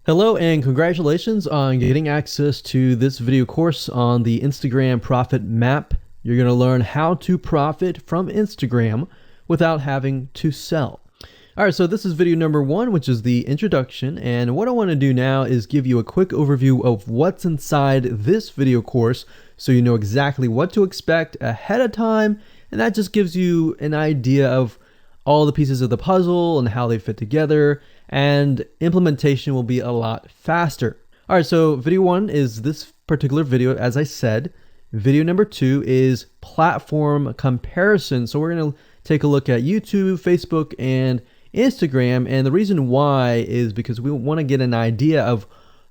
Hello and congratulations on getting access to this video course on the Instagram Profit Map. You're going to learn how to profit from Instagram without having to sell. All right, so this is video number 1, which is the introduction. And what I want to do now is give you a quick overview of what's inside this video course so you know exactly what to expect ahead of time. And that just gives you an idea of all the pieces of the puzzle and how they fit together, and implementation will be a lot faster. All right, so video 1 is this particular video, as I said. Video number 2 is platform comparison. So we're going to take a look at YouTube, Facebook, and Instagram. And the reason why is because we want to get an idea of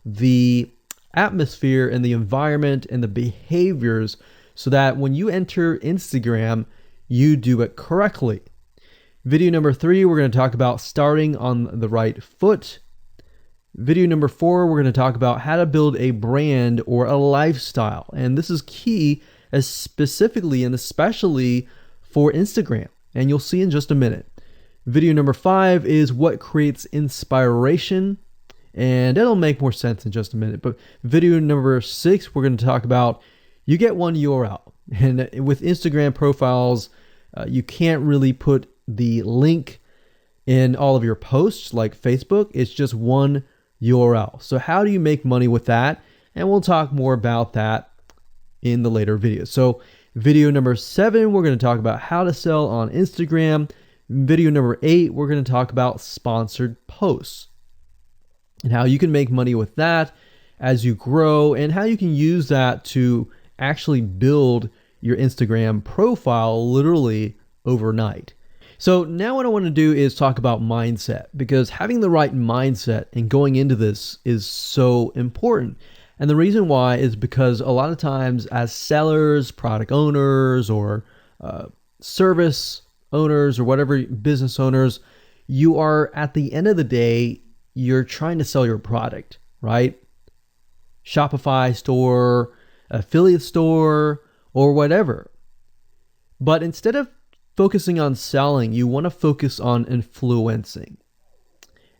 the atmosphere and the environment and the behaviors so that when you enter Instagram, you do it correctly. Video number 3, we're going to talk about starting on the right foot. Video number 4, we're going to talk about how to build a brand or a lifestyle. And this is key, as specifically and especially for Instagram. And you'll see in just a minute. Video number 5 is what creates inspiration. And it'll make more sense in just a minute. But video number 6, we're going to talk about you get one URL. And with Instagram profiles, you can't really put the link in all of your posts like Facebook. It's just one URL. So how do you make money with that? And we'll talk more about that in the later videos. So video number 7, we're going to talk about how to sell on Instagram. Video number 8, we're going to talk about sponsored posts and how you can make money with that as you grow, and how you can use that to actually build your Instagram profile literally overnight. So now what I want to do is talk about mindset, because having the right mindset and going into this is so important. And the reason why is because a lot of times as sellers, product owners, or service owners, or whatever, business owners, you are, at the end of the day, you're trying to sell your product, right? Shopify store, affiliate store, or whatever. But instead of focusing on selling, you want to focus on influencing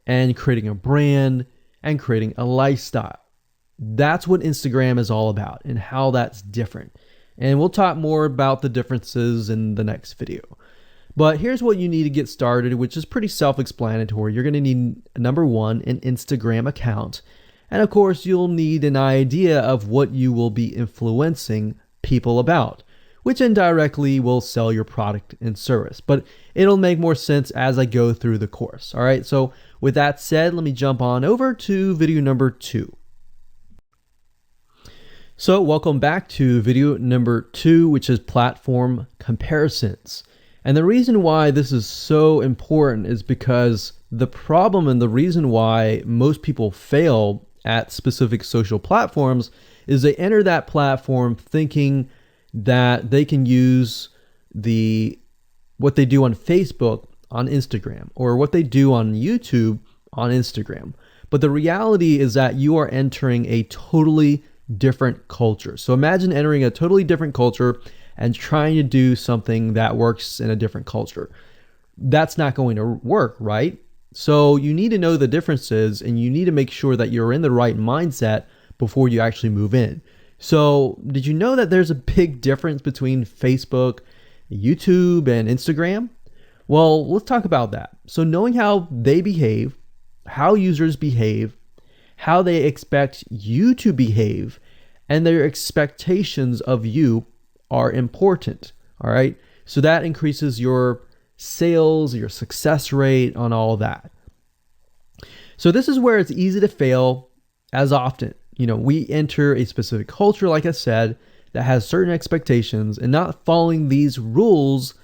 and creating a brand and creating a lifestyle. That's what Instagram is all about and how that's different. And we'll talk more about the differences in the next video. But here's what you need to get started, which is pretty self-explanatory. You're going to need, number 1, an Instagram account. And of course, you'll need an idea of what you will be influencing people about, which indirectly will sell your product and service. But it'll make more sense as I go through the course. All right, so with that said, let me jump on over to video number 2. So welcome back to video number 2, which is platform comparisons. And the reason why this is so important is because the problem and the reason why most people fail at specific social platforms is they enter that platform thinking that they can use what they do on Facebook on Instagram, or what they do on YouTube on Instagram. But the reality is that you are entering a totally different culture. So imagine entering a totally different culture and trying to do something that works in a different culture. That's not going to work, right? So you need to know the differences, and you need to make sure that you're in the right mindset before you actually move in. So did you know that there's a big difference between Facebook, YouTube, and Instagram? Well, let's talk about that. So knowing how they behave, how users behave, how they expect you to behave, and their expectations of you are important. All right. So that increases your sales, your success rate on all that. So this is where it's easy to fail as often. We enter a specific culture, like I said, that has certain expectations, and not following these rules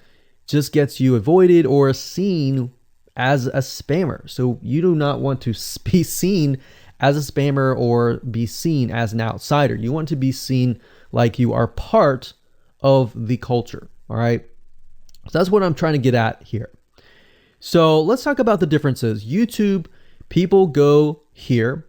just gets you avoided or seen as a spammer. So you do not want to be seen as a spammer or be seen as an outsider. You want to be seen like you are part of the culture. All right. So that's what I'm trying to get at here. So let's talk about the differences. YouTube, people go here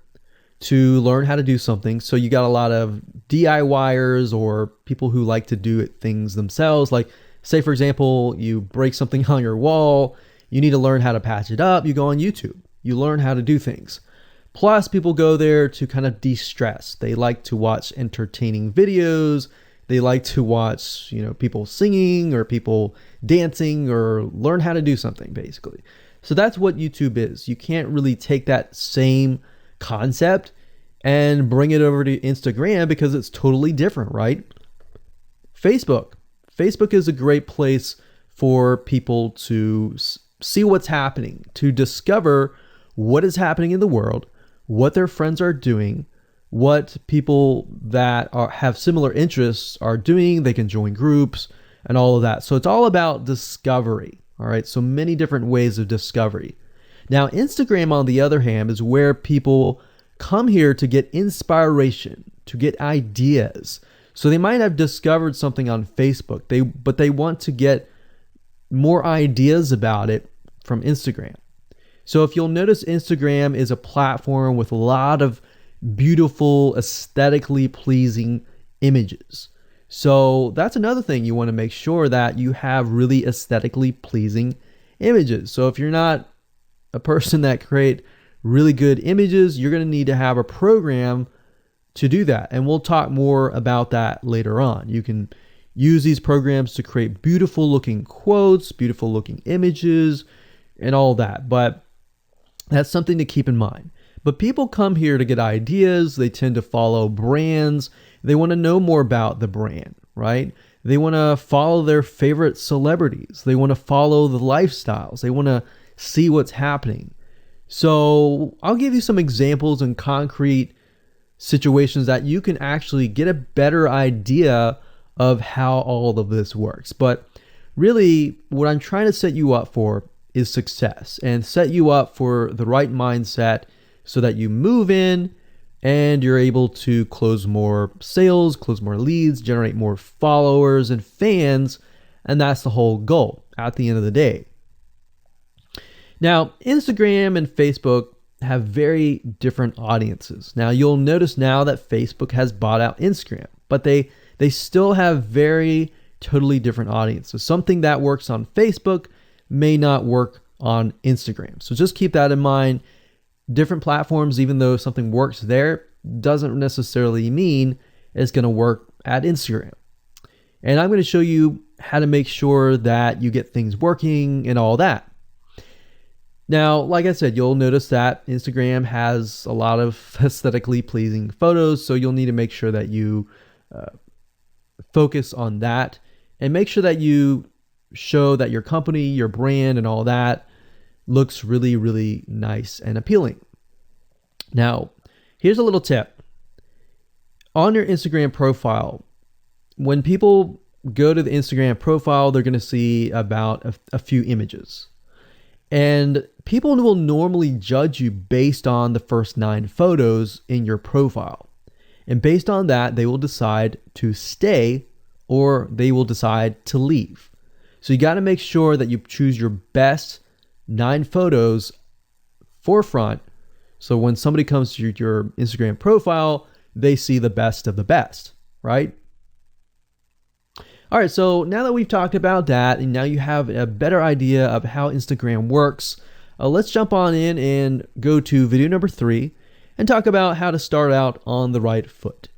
to learn how to do something. So you got a lot of DIYers, or people who like to do things themselves. Like, say, for example, you break something on your wall, you need to learn how to patch it up. You go on YouTube, you learn how to do things. Plus, people go there to kind of de-stress. They like to watch entertaining videos. They like to watch, people singing or people dancing or learn how to do something, basically. So that's what YouTube is. You can't really take that same concept and bring it over to Instagram because it's totally different, right? Facebook. Facebook is a great place for people to see what's happening, to discover what is happening in the world, what their friends are doing, what people that have similar interests are doing. They can join groups and all of that. So it's all about discovery. All right. So many different ways of discovery. Now, Instagram, on the other hand, is where people come here to get inspiration, to get ideas. So they might have discovered something on Facebook, but they want to get more ideas about it from Instagram. So if you'll notice, Instagram is a platform with a lot of beautiful, aesthetically pleasing images. So that's another thing. You want to make sure that you have really aesthetically pleasing images. So if you're not a person that create really good images, you're going to need to have a program to do that. And we'll talk more about that later on. You can use these programs to create beautiful looking quotes, beautiful looking images, and all that. But that's something to keep in mind. But people come here to get ideas. They tend to follow brands. They want to know more about the brand, right? They want to follow their favorite celebrities. They want to follow the lifestyles. They want to see what's happening. So I'll give you some examples and concrete situations that you can actually get a better idea of how all of this works. But really, what I'm trying to set you up for is success, and set you up for the right mindset so that you move in and you're able to close more sales, close more leads, generate more followers and fans. And that's the whole goal at the end of the day. Now, Instagram and Facebook have very different audiences. Now, you'll notice now that Facebook has bought out Instagram, but they still have very totally different audiences. Something that works on Facebook may not work on Instagram. So just keep that in mind. Different platforms, even though something works there, doesn't necessarily mean it's going to work at Instagram. And I'm going to show you how to make sure that you get things working and all that. Now, like I said, you'll notice that Instagram has a lot of aesthetically pleasing photos, so you'll need to make sure that you focus on that and make sure that you show that your company, your brand, and all that looks really, really nice and appealing. Now, here's a little tip. On your Instagram profile, when people go to the Instagram profile, they're going to see about a few images. And people will normally judge you based on the first 9 photos in your profile. And based on that, they will decide to stay or they will decide to leave. So you got to make sure that you choose your best 9 photos forefront. So when somebody comes to your Instagram profile, they see the best of the best, right? All right, so now that we've talked about that, and now you have a better idea of how Instagram works, let's jump on in and go to video number 3 and talk about how to start out on the right foot.